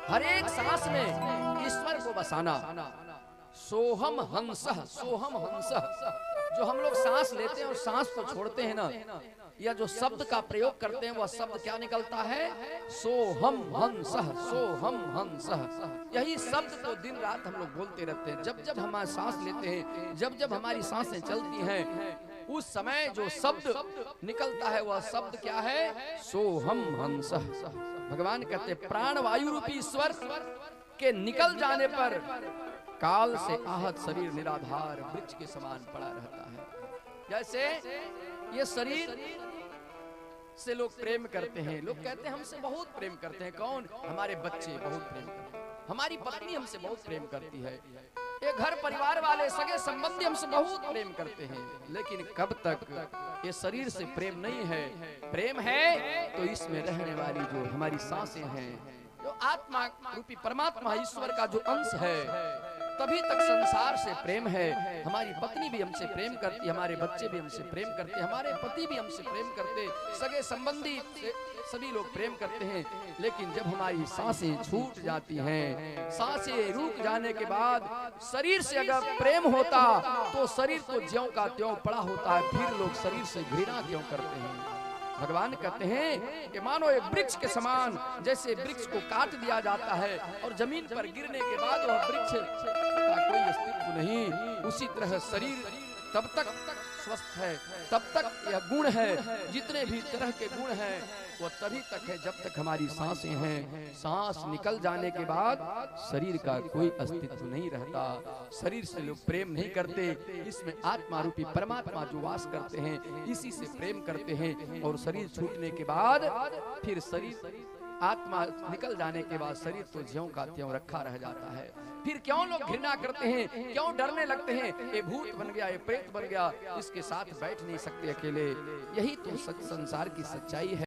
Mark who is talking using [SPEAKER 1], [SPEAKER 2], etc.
[SPEAKER 1] हर एक सांस में ईश्वर को बसाना। सोहम हंसः, सोहम हंसः, जो हम लोग सांस लेते हैं और सांस को छोड़ते हैं ना, या जो शब्द का प्रयोग करते हैं वह शब्द क्या निकलता है? सोहम हंसः, सोहम हंसः। यही शब्द को दिन रात हम लोग बोलते रहते हैं। जब जब हम सांस लेते हैं, जब जब हमारी सांसें चलती हैं, उस समय जो शब्द निकलता है वह शब्द क्या है? सोहम हंसः। भगवान कहते प्राण वायु रूपी ईश्वर के निकल जाने पर काल से आहत शरीर निराधार वृक्ष के समान पड़ा रहता है। जैसे ये शरीर से लोग प्रेम करते हैं, लोग कहते हैं हमसे बहुत प्रेम करते हैं। कौन? हमारे बच्चे बहुत प्रेम करते हैं, हमारी पत्नी हमसे बहुत प्रेम करती है, ये घर परिवार वाले सगे संबंधी हमसे बहुत प्रेम करते हैं। लेकिन कब तक ये शरीर से प्रेम नहीं है। प्रेम है तो इसमें रहने वाली जो हमारी सांसें हैं, जो आत्मा रूपी परमात्मा ईश्वर का जो अंश है, तभी तक संसार से प्रेम है। हमारी पत्नी भी हमसे प्रेम करती, हमारे बच्चे भी हमसे प्रेम करते, हमारे पति भी हमसे प्रेम करते, सगे संबंधी सभी लोग प्रेम करते हैं। लेकिन जब हमारी सांसें छूट जाती हैं, सांसें रुक जाने के बाद शरीर से अगर प्रेम होता तो शरीर तो ज्यों का त्यों पड़ा होता है, फिर लोग शरीर से घृणा क्यों करते हैं? भगवान कहते हैं कि मानो एक वृक्ष के समान, जैसे वृक्ष को काट दिया जाता है और जमीन पर गिरने के बाद वह वृक्ष का कोई अस्तित्व नहीं, उसी तरह शरीर तब तक स्वस्थ है, तब तक यह गुण है, जितने भी तरह के गुण हैं वो तभी तक है जब तक हमारी सांसें हैं। सांस निकल जाने के बाद शरीर का कोई अस्तित्व नहीं रहता। शरीर से लोग प्रेम नहीं करते, इसमें आत्मा रूपी परमात्मा जो वास करते हैं इसी से प्रेम करते हैं। और शरीर छूटने के बाद फिर शरीर आत्मा निकल जाने के बाद शरीर तो ज्यों का त्यों रखा रह जाता है। फिर क्यों लोग घृणा करते हैं, क्यों डरने लगते हैं? ये भूत बन गया, ये प्रेत बन गया, इसके साथ बैठ नहीं सकते अकेले। यही तो संसार की सच्चाई है।